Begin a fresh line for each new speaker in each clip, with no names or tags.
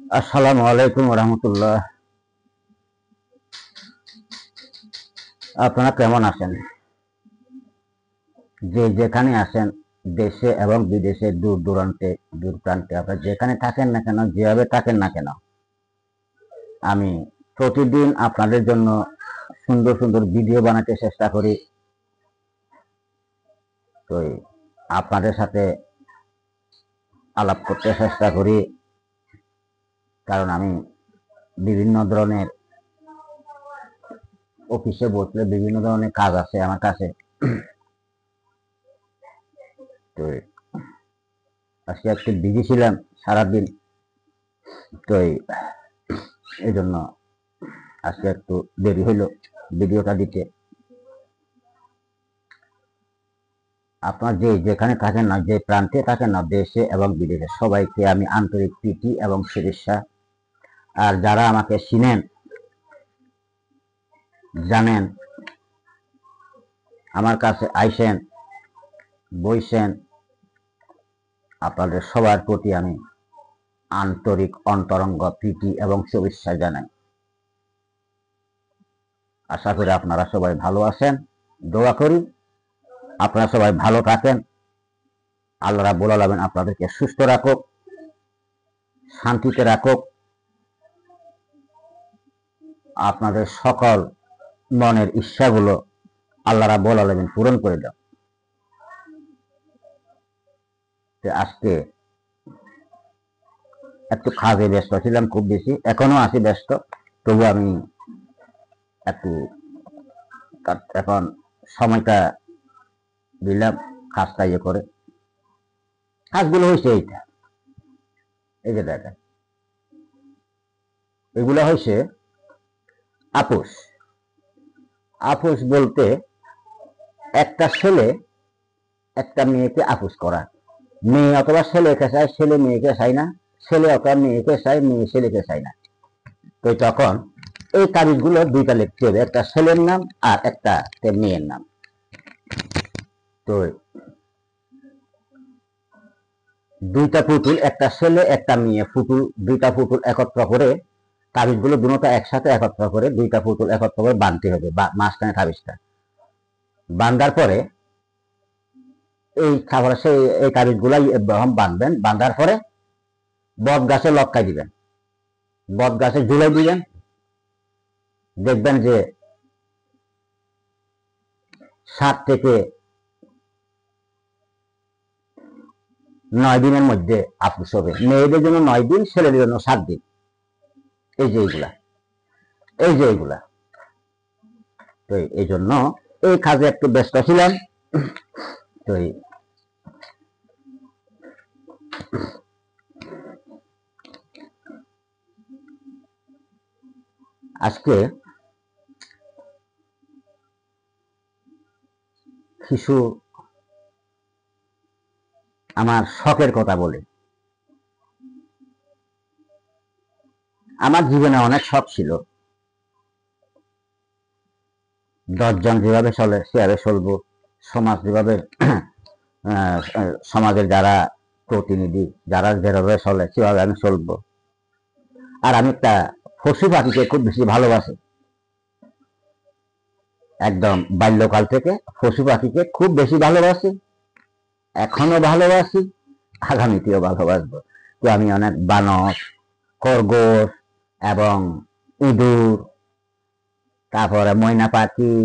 আসসালামু আলাইকুম রহমতুল্লাহ। আপনারা কেমন আছেন? যে যেখানে আছেন, দেশে এবং বিদেশে, দূর দূরান্তে, দূর প্রান্তে, আপনারা যেখানে থাকেন না কেন, যেভাবে থাকেন না কেন, আমি প্রতিদিন আপনাদের জন্য সুন্দর সুন্দর ভিডিও বানাতে চেষ্টা করি। তো আপনাদের সাথে আলাপ করতে চেষ্টা করি, কারণ আমি বিভিন্ন ধরনের অফিসে বসলে বিভিন্ন ধরনের কাজ আছে আমার কাছে। তো আজকে একটু বিজি ছিলাম সারাদিন, তো এই জন্য আজকে একটু দেরি হইলো ভিডিওটা দিতে। আপনার যে যেখানে থাকেন না, যে প্রান্তে থাকেন না, দেশে এবং বিদেশে, সবাইকে আমি আন্তরিক প্রীতি এবং শুভেচ্ছা। আর যারা আমাকে চিনেন, জানেন, আমার কাছে আইসেন, বইসেন, আপনাদের সবার প্রতি আমি আন্তরিক অন্তরঙ্গ প্রীতি এবং শুভেচ্ছা জানাই। আশা করি আপনারা সবাই ভালো আছেন। দোয়া করি আপনারা সবাই ভালো থাকেন। আল্লাহ রাব্বুল আলামিন আপনাদেরকে সুস্থ রাখুক, শান্তিতে রাখুক, আপনাদের সকল মনের ইচ্ছাগুলো আল্লাহ রাব্বুল আলামিন পূরণ করে দাও। আজকে একটু কাজে ব্যস্ত ছিলাম, খুব বেশি, এখনো আছি ব্যস্ত, তবু আমি একটু এখন সময়টা দিলাম কাজটা করে। কাজগুলো হয়েছে এইটা, এই যে দেখেন, এগুলো হয়েছে আপোষ। আপোষ বলতে একটা ছেলে একটা মেয়েকে আপোষ করা। মেয়ে অথবা ছেলেকে চায়, ছেলে মেয়েকে চায় না, ছেলে অথবা মেয়েকে চায়, মেয়ে ছেলেকে চায় না। তো তখন এই তারিখগুলো দুইটা লিখতে হবে, একটা ছেলের নাম আর একটা মেয়ের নাম। তো দুইটা পুতুল, একটা ছেলে একটা মেয়ে পুতুল, দুইটা পুতুল একত্র করে তাবিজগুলো দুটো একসাথে একত্র করে, দুইটা পুতুল একত্র করে বাঁধতে হবে, মাঝখানে তাবিজটা বাঁধার পরে এই তাবিজগুলাই বাঁধবেন। বাঁধার পরে বট গাছে লটকাই দিবেন, বট গাছে ঝুলাই দিবেন। দেখবেন যে 7 থেকে 9 দিনের মধ্যে আপোষ হবে। মেয়েদের জন্য 9 দিন, ছেলেদের জন্য 7 দিন। এই যে এইগুলা। তো এই জন্য এই কাজে একটু ব্যস্ত ছিলাম। তো আজকে কিছু আমার শখের কথা বলি। আমার জীবনে অনেক শখ ছিল। 10 জন যেভাবে চলে সেভাবে চলবো, সমাজ যেভাবে সমাজের যারা প্রতিনিধি, যারা যেভাবে চলে সেভাবে আমি চলবো। আর আমি একটা পশু পাখিকে খুব বেশি ভালোবাসি, একদম বাল্যকাল থেকে পশু পাখিকে খুব বেশি ভালোবাসি, এখনো ভালোবাসি, আগামীতেও ভালোবাসবো। তো আমি অনেক বানর, খরগোশ এবং ইঁদুর, তারপরে ময়না পাখি,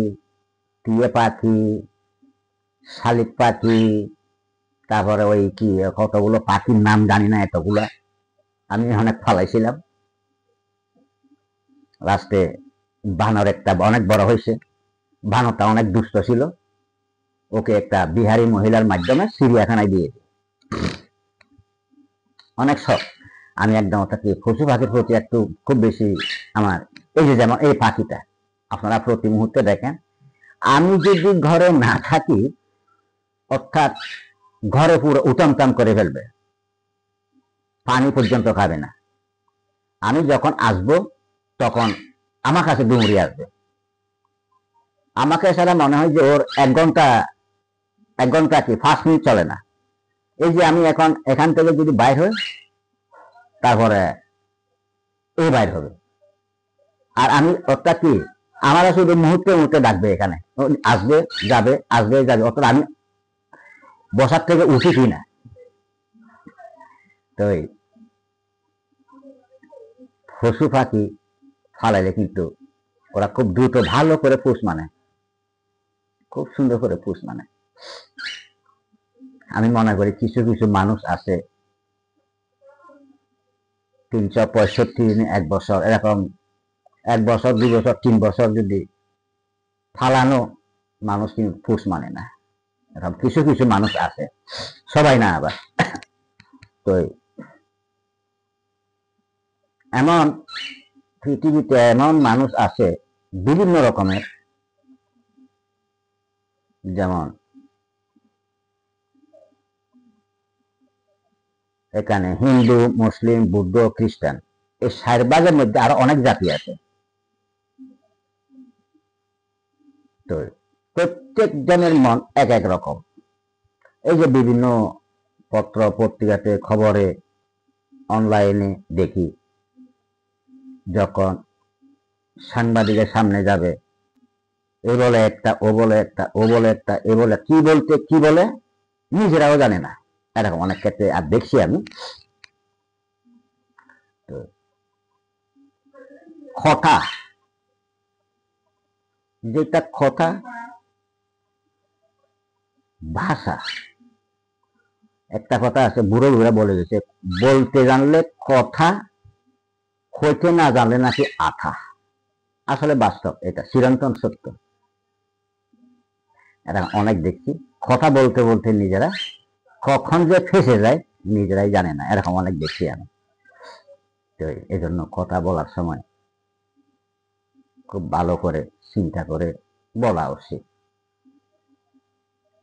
টিয়ে পাখি, শালিক পাখি, তারপরে ওই কি কতগুলো পাখির নাম জানি না, এতগুলা আমি অনেক ফালাইছিলাম। লাস্টে বানর একটা অনেক বড় হয়েছে, বানরটা অনেক দুষ্ট ছিল, ওকে একটা বিহারি মহিলার মাধ্যমে চিড়িয়াখানায় দিয়েছে। অনেক শখ, আমি একদম থাকি পশু পাখির প্রতি একটু খুব বেশি আমার। এই যে যেমন এই পাখিটা আপনারা প্রতি মুহূর্তে দেখেন, আমি যদি ঘরে না থাকি, অর্থাৎ ঘরে পুরো উটামটাম করে ফেলবে, পানি পর্যন্ত খাবে না। আমি যখন আসব তখন আমার কাছে ডুমুরি আসবে। আমাকে সারা মনে হয় যে ওর 1 ঘন্টা কি 5 মিনিট চলে না। এই যে আমি এখন এখান থেকে যদি বাইর হই, তারপরে এই বাইর হবে। আর আমি অর্থাৎ কি, আমার শুধু মুহূর্তে মুহূর্তে ডাকবে, এখানে আসবে যাবে, আসবে যাবে, অর্থাৎ আমি বসার থেকে উঠি কি না। তো পশু পাখি ফালাইলে কিন্তু ওরা খুব দ্রুত ভালো করে পুষ মানে, খুব সুন্দর করে পুষ মানে। আমি মনে করি কিছু কিছু মানুষ আছে 365 দিন, 1 বছর, এরকম 1 বছর 2 বছর 3 বছর যদি ফালানো মানুষ কিন্তু পুষ মানে না। এরকম কিছু কিছু মানুষ আছে, সবাই না আবার। তো এমন পৃথিবীতে এমন মানুষ আছে বিভিন্ন রকমের, যেমন এখানে হিন্দু, মুসলিম, বৌদ্ধ, খ্রিস্টান, এই 4 ভাগের মধ্যে আরো অনেক জাতি আছে। তো প্রত্যেক জনের মন এক এক রকম। এই যে বিভিন্ন পত্র পত্রিকাতে, খবরে, অনলাইনে দেখি, যখন সাংবাদিকের সামনে যাবে, এ বলে একটা, ও বলে একটা, ও বলে একটা, এ বলে কি বলতে কি বলে নিজেরাও জানে না, এরকম অনেক ক্ষেত্রে আর দেখছি আমি। কথা, যেটা কথা, ভাষা, একটা কথা আছে, বুড়ো বুড়া বলে গেছে, বলতে জানলে কথা, হইতে না জানলে নাকি আঠা। আসলে বাস্তব, এটা চিরন্তন সত্য। এটা অনেক দেখছি, কথা বলতে বলতে নিজেরা কখন যে ফেসে যায় নিজেরাই জানে না, এরকম অনেক দেখছি আমি। তো এই জন্য কথা বলার সময় খুব ভালো করে চিন্তা করে বলা উচিত।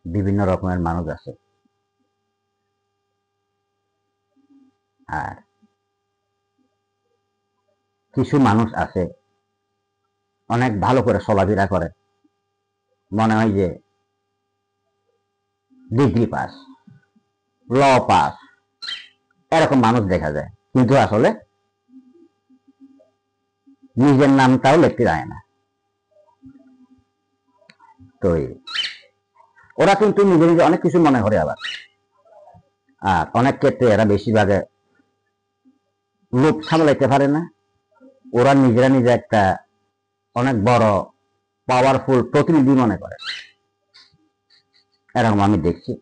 বিভিন্ন রকমের মানুষ আছে, আর কিছু মানুষ আছে অনেক ভালো করে চলাফেরা করে, মনে হয় যে ডিগ্রি পাস, ল পাস, এরকম মানুষ দেখা যায়, কিন্তু আসলে নিজের নামটাও লিখতে যায় না। তো ওরা কিন্তু নিজে নিজে অনেক কিছু মনে করে আবার, আর অনেক ক্ষেত্রে এরা বেশিরভাগে লোভ সামলাইতে পারে না। ওরা নিজেরা নিজে একটা অনেক বড় পাওয়ারফুল প্রতিনিধি মনে করে, এরকম আমি দেখছি।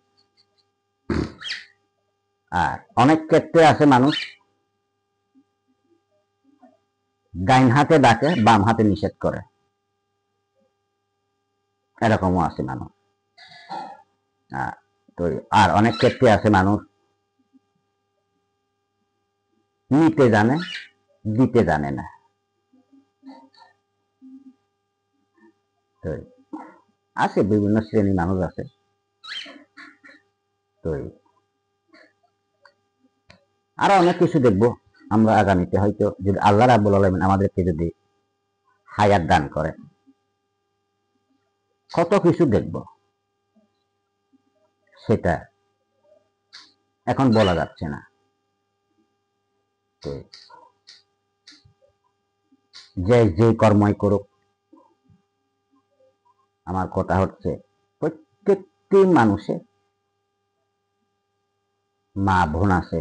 আর অনেক ক্ষেত্রে আছে মানুষ ডাইন হাতে ডাকে, বাম হাতে নিষেধ করে, এরকমও আছে মানুষ। তো আর অনেক ক্ষেত্রে আছে মানুষ নিতে জানে, দিতে জানে না। তো আছে বিভিন্ন শ্রেণীর মানুষ আছে। তো আরো অনেক কিছু দেখবো আমরা আগামীতে, হয়তো যদি আল্লাহ রাব্বুল আলামিন আমাদেরকে যদি হায়াত দান করে, কত কিছু দেখব, সেটা এখন বলা যাচ্ছে না। তো যে যে কর্মই করুক, আমার কথা হচ্ছে প্রত্যেকটি মানুষের মা বোন আছে,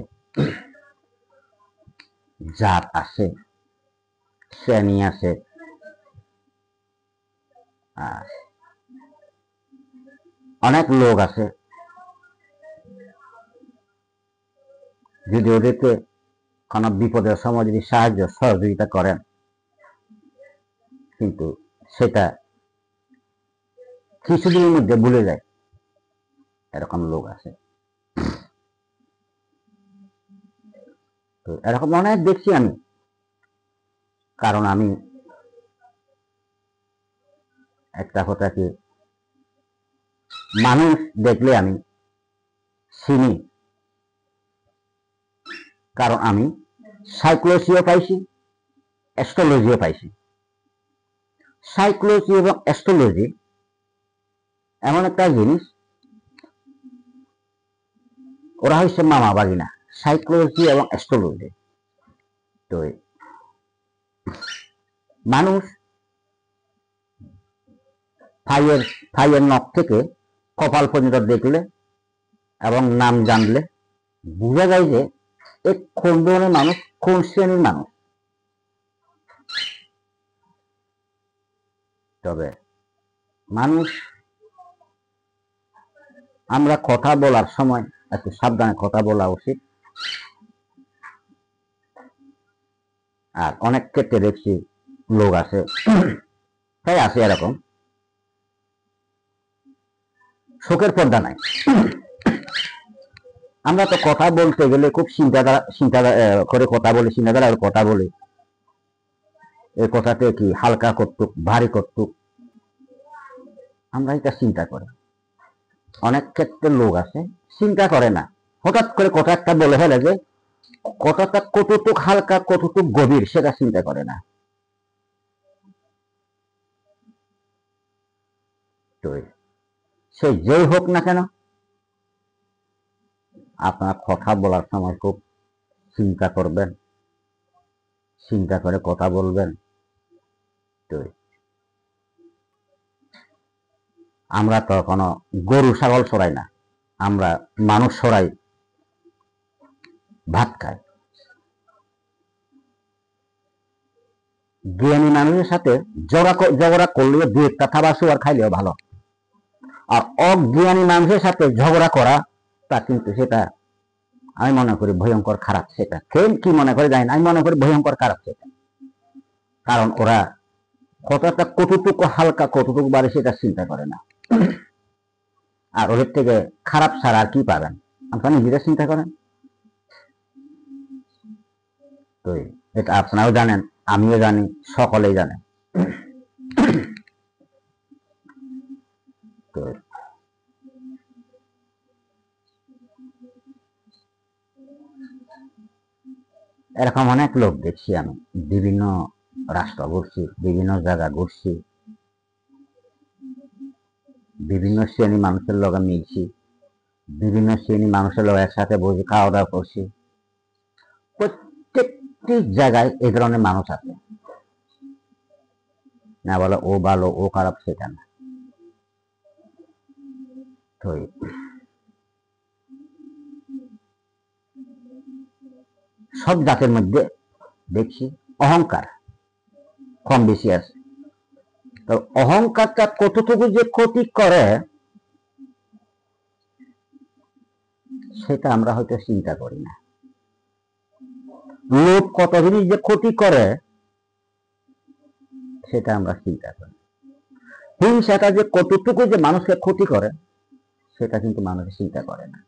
জাত আছে, শ্রেণী আছে, অনেক লোক আছে। যদি ওদেরকে কোনো বিপদের সময় যদি সাহায্য সহযোগিতা করেন, কিন্তু সেটা কিছুদিনের মধ্যে ভুলে যায়, এরকম লোক আছে। তো এরকম অনেক দেখছি আমি, কারণ আমি একটা কথা কি, মানুষ দেখলে আমি চিনি, কারণ আমি সাইকোলজিও পাইছি, অ্যাস্ট্রোলজিও পাইছি। সাইকোলজি এবং অ্যাস্ট্রোলজি এমন একটা জিনিস, ওরা হচ্ছে মামা বাগিনা, সাইকোলজি এবং অ্যাস্ট্রোলজি। তো মানুষ ফাইয়ের নখ থেকে কপাল পর্যন্ত দেখলে এবং নাম জানলে বোঝা যায় যে এই কোন ধরনের মানুষ, কোন শ্রেণীর মানুষ। তবে মানুষ, আমরা কথা বলার সময় একটু সাবধানে কথা বলা উচিত। আর অনেক ক্ষেত্রে দেখছি লোক আছে, তাই আছে এরকম, শোকের পর্দা নাই। আমরা তো কথা বলতে গেলে খুব চিন্তা করে কথা বলি, চিন্তাধারা কথা বলি, এই কথাতে কি হালকা করতুক, ভারী করতুক, আমরা এটা চিন্তা করি। অনেক ক্ষেত্রে লোক আছে চিন্তা করে না, হঠাৎ করে কথা একটা বলে ফেলে যে কথাটা কতটুক হালকা, কতটুক গভীর সেটা চিন্তা করে না। তো সে যেই হোক না কেন, আপনার কথা বলার সময় খুব চিন্তা করবেন, চিন্তা করে কথা বলবেন। তো আমরা তো কোনো গরু ছাগল ছড়াই না, আমরা মানুষ ছড়াই, ভাত খাই। জ্ঞানী মানুষের সাথে ঝগড়া করলেও দু একটা থাবা শুয়ার খাইলেও ভালো। আর অজ্ঞানী মানুষের সাথে ঝগড়া করা, তা কিন্তু সেটা আমি মনে করি ভয়ঙ্কর খারাপ। সেটা কেউ কি মনে করে জানি না, আমি মনে করি ভয়ঙ্কর খারাপ সেটা। কারণ ওরা কতটা কতটুকু হালকা, কতটুকু বাড়ে সেটা চিন্তা করে না। আর ওদের থেকে খারাপ ছাড়া আর কি পাবেন, আপনারা নিজেরা চিন্তা করেন। তো এটা আপনারাও জানেন, আমিও জানি, সকলেই জানেন। তো এরকম অনেক লোক দেখছি আমি, বিভিন্ন রাষ্ট্র ঘুরছি, বিভিন্ন জায়গা ঘুরছি, বিভিন্ন শ্রেণী মানুষের লগে মিলছি, বিভিন্ন শ্রেণী মানুষের লগে একসাথে বসে খাওয়া দাওয়া করছি। প্রত্যেকটি জায়গায় এই ধরনের মানুষ আছে, না বলে ও ভালো ও খারাপ সেটা না। তো সব জাতের মধ্যে দেখছি অহংকার কম বেশি আছে। তো অহংকারটা কতটুকু যে ক্ষতি করে সেটা আমরা হয়তো চিন্তা করি না। লোভ কত জিনিস যে ক্ষতি করে সেটা আমরা চিন্তা করি। হিংসাটা যে কতটুকু যে মানুষকে ক্ষতি করে সেটা কিন্তু মানুষ চিন্তা করে না।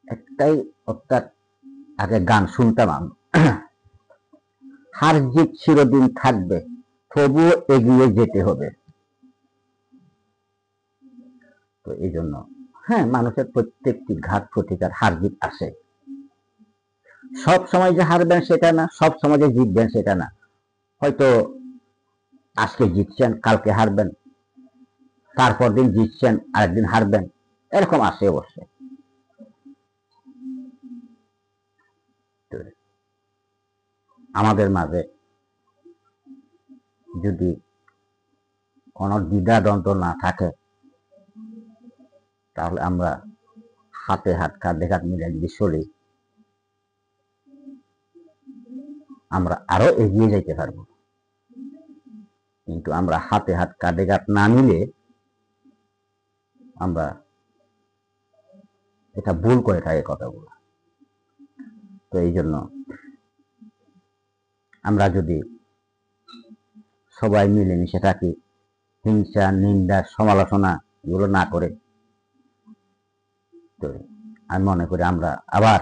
একটাই অর্থাৎ আগে গান শুনতাম আমি, হার জিত চিরদিন থাকবে, তবুও এগিয়ে যেতে হবে। তো এই জন্য হ্যাঁ, মানুষের প্রত্যেকটি ঘাত প্রতিকার হার জিত আসে। সব সময় যে হারবেন সেটা না, সব সময় যে জিতবেন সেটা না। হয়তো আজকে জিতছেন, কালকে হারবেন, তারপর দিন জিতছেন, আরেকদিন হারবেন, এরকম আসে অবশ্যই। আমাদের মাঝে যদি কোনো দ্বিধা দ্বন্দ্ব না থাকে, তাহলে আমরা হাতে হাত, কাঁধে কাঁধ মিলে যদি চলি, আমরা আরো এগিয়ে যেতে পারবো। কিন্তু আমরা হাতে হাত, কাঁধে কাঁধ না মিলে আমরা এটা ভুল করে থাকি কথাগুলো। তো এই জন্য আমরা যদি সবাই মিলেমিশে থাকি, হিংসা, নিন্দা, সমালোচনা এগুলো না করে, তো আমি মনে করি আমরা আবার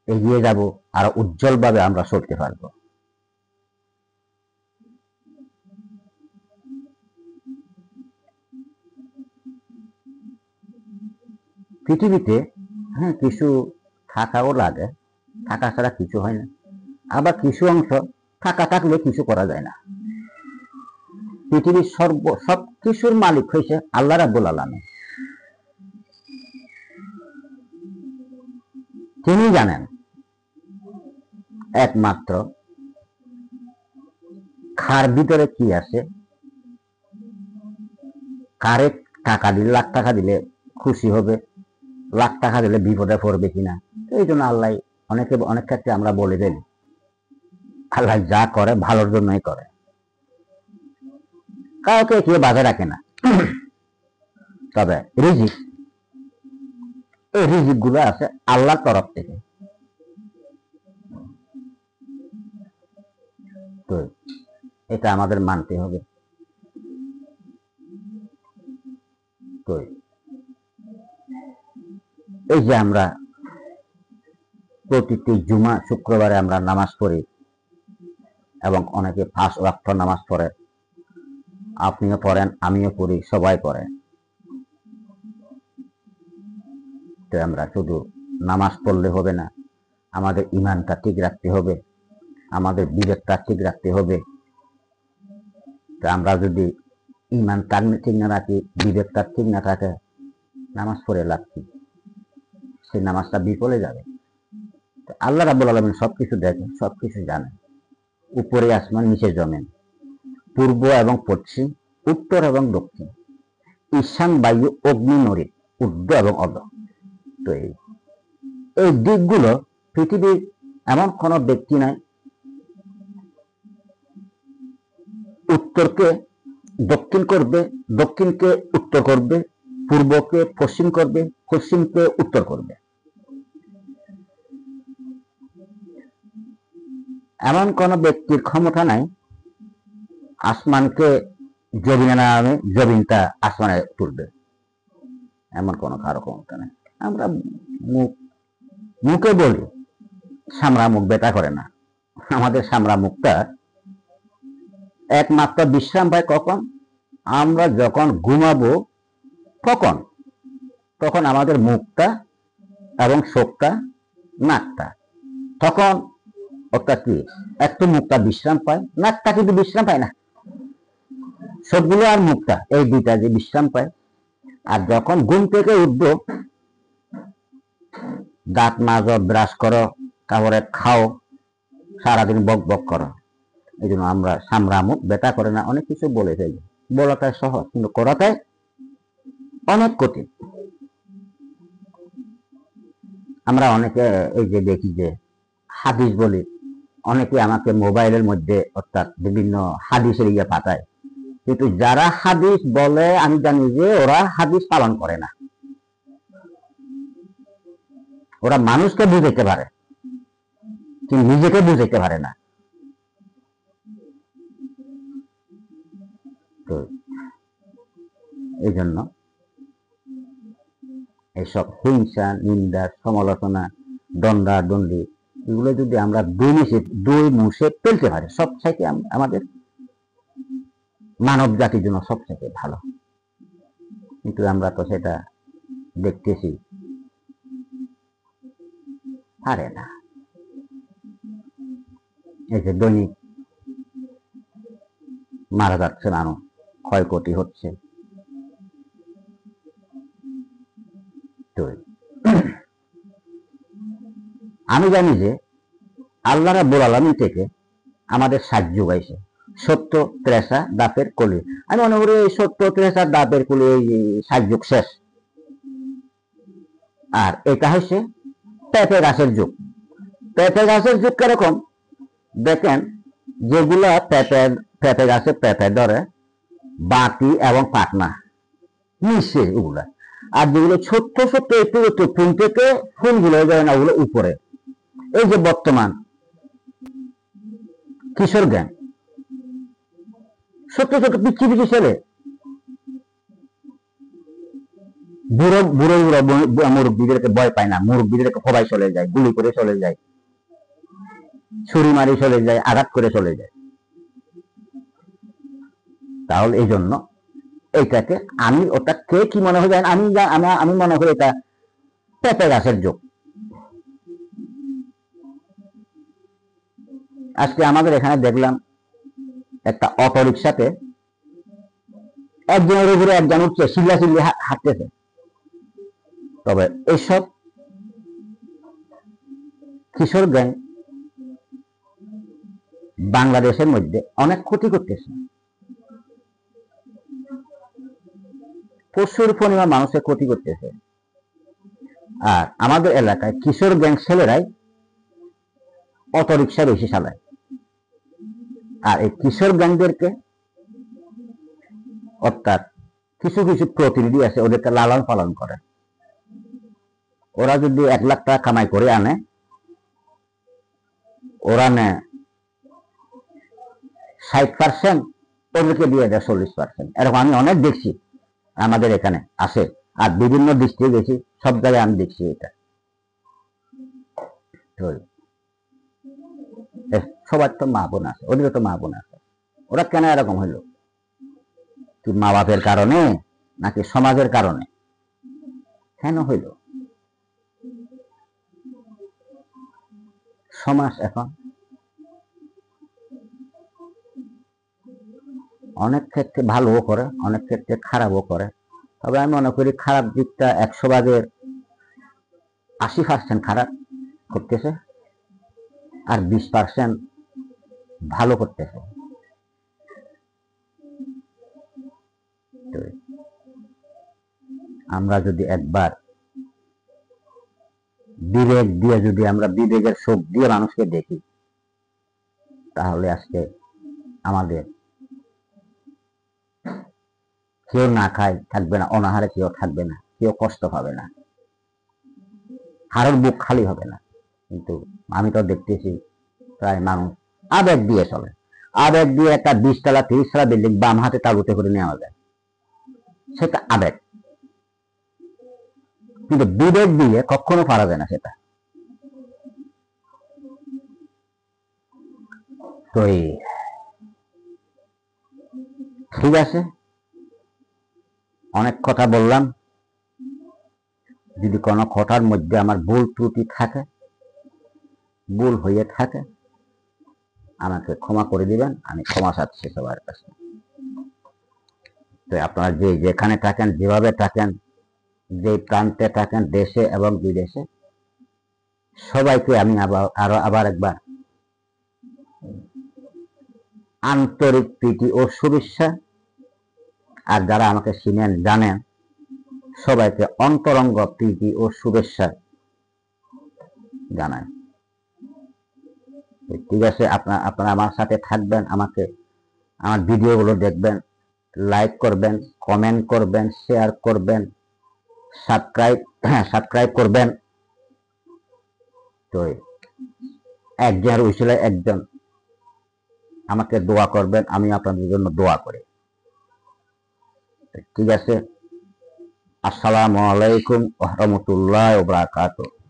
এগিয়ে যাব, আর উজ্জ্বলভাবে আমরা চলতে পারবো। পৃথিবীতে হ্যাঁ কিছু থাকাও লাগে, থাকা ছাড়া কিছু হয় না। আবার কিছু অংশ থাকা থাকলে কিছু করা যায় না। পৃথিবীর সব কিছুর মালিক হয়েছে আল্লাহ রাব্বুল আলামিন। তিনি জানেন একমাত্র খার ভিতরে কি আছে, কারে টাকা দিলে, লাখ টাকা দিলে খুশি হবে, লাখ টাকা দিলে বিপদে পড়বে কিনা। এই জন্য আল্লাহ অনেক ক্ষেত্রে আমরা বলে দিই আল্লাহ যা করে ভালোর জন্যই করে, কাউকে কেউ বাধা রাখে না। তবে রিজিক, এই রিজিক গুলো আছে আল্লাহর তরফ থেকে। তো এটা আমাদের মানতে হবে। তো এই যে আমরা প্রতিটি জুমা শুক্রবারে আমরা নামাজ পড়ি এবং অনেকে 5 ওয়াক্ত নামাজ পড়ে, আপনিও পড়েন, আমিও পড়ি, সবাই পড়ে। তো আমরা শুধু নামাজ পড়লে হবে না, আমাদের ইমানটা ঠিক রাখতে হবে, আমাদের বিবেকটা ঠিক রাখতে হবে। তো আমরা যদি ইমানটা ঠিক না রাখি, বিবেকটা ঠিক না থাকে, নামাজ পড়ে লাভ কি? সেই নামাজটা বিফলে যাবে। আল্লাহ রাব্বুল আলামিন সবকিছু দেখে, সবকিছু জানে। উপরে আসমান, নিচে জমিন, পূর্ব এবং পশ্চিম, উত্তর এবং দক্ষিণ, ঈশান বায়ু, অগ্নি নরী, ঊর্ধ্ব এবং অধ। তো এই দিকগুলো পৃথিবীর এমন কোন ব্যক্তি নাই উত্তরকে দক্ষিণ করবে, দক্ষিণকে উত্তর করবে, পূর্বকে পশ্চিম করবে, পশ্চিমকে উত্তর করবে। এমন কোন ব্যক্তির ক্ষমতা নাই আসমানকে জমিনে নামে, জমিনটা আসমানে তুলবে, এমন কোন কারো ক্ষমতা নাই। আমরা মুখে বলি, সামরা মুখ বেটা করে না। আমাদের সামরা মুখটা একমাত্র বিশ্রাম পায় কখন? আমরা যখন ঘুমাবো তখন আমাদের মুখটা এবং চোখটা, নাকটা, তখন অর্থাৎ কি একটু মুখটা বিশ্রাম পায়, নাকটা কিন্তু বিশ্রাম পায় না। সবগুলো আর মুখটা, এই দুইটা যে বিশ্রাম পায়। আর যখন ঘুম থেকে উঠবো, দাঁত মাজো, ব্রাশ করো, তারপরে খাও, সারাদিন বক বক করো। এই জন্য আমরা সামরা মুখ বেটা করে না, অনেক কিছু বলে ফেলি। বলাটাই সহজ, কিন্তু করাটাই অনেক কঠিন। আমরা অনেকে এই যে দেখি যে হাদিস বলি, অনেকে আমাকে মোবাইলের মধ্যে অর্থাৎ বিভিন্ন হাদিসের ইয়ে পাঠায়, কিন্তু যারা হাদিস বলে আমি জানি যে ওরা হাদিস পালন করে না। ওরা মানুষকে বুঝাইতে পারে কিন্তু নিজেকে বুঝাইতে পারে না। তো এই জন্য এইসব হিংসা, নিন্দা, সমালোচনা, দণ্ডা দণ্ডি, এগুলো যদি আমরা দুই মুছে ফেলতে পারি, সব চাইতে আমাদের মানব জাতির জন্য সবচেয়ে ভালো। কিন্তু আমরা তো সেটা দেখতেছি পারে না। এই যে দৈনিক মারা যাচ্ছে মানুষ, ক্ষয়ক্ষতি হচ্ছে। তো আমি জানি যে আল্লাহ রাব্বুল আলামিন থেকে আমাদের সাহায্য গাইছে সত্য ত্রেসা দাপের কলি। আমি মনে করি এই সত্য ত্রেসা দাপের কলি এই সাহায্য শেষ। আর এটা হচ্ছে পেঁপে গাছের যুগ। পেঁপে গাছের যুগ কিরকম দেখেন, যেগুলা পেঁপে গাছে পেঁপে ধরে, বাতি এবং পাটনা নিচে ওগুলা, আর যেগুলো ছোট্ট ছোট্ট একটু একটু ফুল থেকে ফুলগুলো যায় না, ওগুলো উপরে। এই যে বর্তমান কিশোর গ্যাং, ছোট্ট ছোট্ট পিচ্ছি পিচ্ছি ছেলে, বুড়ো বুড়ো বুড়ো মুরব্বীদেরকে ভয় পায় না, মুরব্বীদেরকে সবাই চলে যায়, গুলি করে চলে যায়, ছুরি মারি চলে যায়, আঘাত করে চলে যায়। তাহলে এই জন্য এইটাকে আমি, ওটা কে কি মনে হয় জানেন, আমি মনে করি এটা পেঁপে গাছের যুগ। আজকে আমাদের এখানে দেখলাম একটা অটো রিক্সাতে একজনের উপরে একজন উঠছে, চিল্লা চিল্লি হাঁটতেছে। তবে এইসব কিশোর গ্যাং বাংলাদেশের মধ্যে অনেক ক্ষতি করতেছে, প্রচুর পরিমাণ মানুষের ক্ষতি করতেছে। আর আমাদের এলাকায় কিশোর গ্যাং ছেলেরাই অটোরিকশা বেশি চালায়। আর এই কিশোর গ্যাংদেরকে অর্থাৎ কিছু কিছু প্রতিনিধি আছে, ওদেরকে লালন পালন করে। ওরা যদি 1 লাখ টাকা কামাই করে আনে, ওরা নেয় 60%, ওদেরকে দিয়ে দেয় 40%। এরকম আমি অনেক দেখছি, আমাদের এখানে আসে। আর বিভিন্ন ডিস্ট্রিক্টে গেছি, সব জায়গায় আমি দেখছি এটা। সবার তো মা বোন আছে, ওদেরও তো মা বোন আছে। ওরা কেন এরকম হইল? কি মা বাপের কারণে নাকি সমাজের কারণে? কেন হইল? সমাজ এখন অনেক ক্ষেত্রে ভালোও করে, অনেক ক্ষেত্রে খারাপও করে। তবে আমি মনে করি খারাপ দিকটা 100 ভাগের 80% খারাপ করতেছে, আর 20% ভালো করতেছে। আমরা যদি একবার বিবেক দিয়ে, যদি আমরা বিবেকের চোখ দিয়ে মানুষকে দেখি, তাহলে আজকে আমাদের কেউ না খায় থাকবে না, অনাহারে কেউ থাকবে না, কেউ কষ্ট পাবে না, কারোর বুক খালি হবে না। কিন্তু আমি তো দেখতেছি প্রায় মানুষ আবেগ দিয়ে চলে। আবেগ দিয়ে একটা 20 তলা 30 তলা বিল্ডিং বাম হাতে তালুতে করে নেওয়া যায়, সেটা আবেগ। কিন্তু বিবেক দিয়ে কখনো পারা যায় না সেটা। তো ঠিক আছে, অনেক কথা বললাম। যদি কোনো কথার মধ্যে আমার ভুল ত্রুটি থাকে, ভুল হয়ে থাকে, আমাকে ক্ষমা করে দিবেন, আমি ক্ষমা চাচ্ছি সবার কাছে। তো আপনারা যে যেখানে থাকেন, যেভাবে থাকেন, যে প্রান্তে থাকেন, দেশে এবং বিদেশে, সবাইকে আমি আবার একবার আন্তরিক প্রীতি ও শুভেচ্ছা, আর যারা আমাকে চিনেন জানেন, সবাইকে অন্তরঙ্গ প্রীতি ও শুভেচ্ছা জানাই। ঠিক আছে, আপনারা আমার সাথে থাকবেন, আমার ভিডিওগুলো দেখবেন, লাইক করবেন, কমেন্ট করবেন, শেয়ার করবেন, সাবস্ক্রাইব করবেন। তো একজন উচিলে একজন আমাকে দোয়া করবেন, আমি আপনাদের জন্য দোয়া করি। ঠিক আছে, আসসালামু আলাইকুম ওয়া রাহমাতুল্লাহি ওয়া বারাকাতুহু।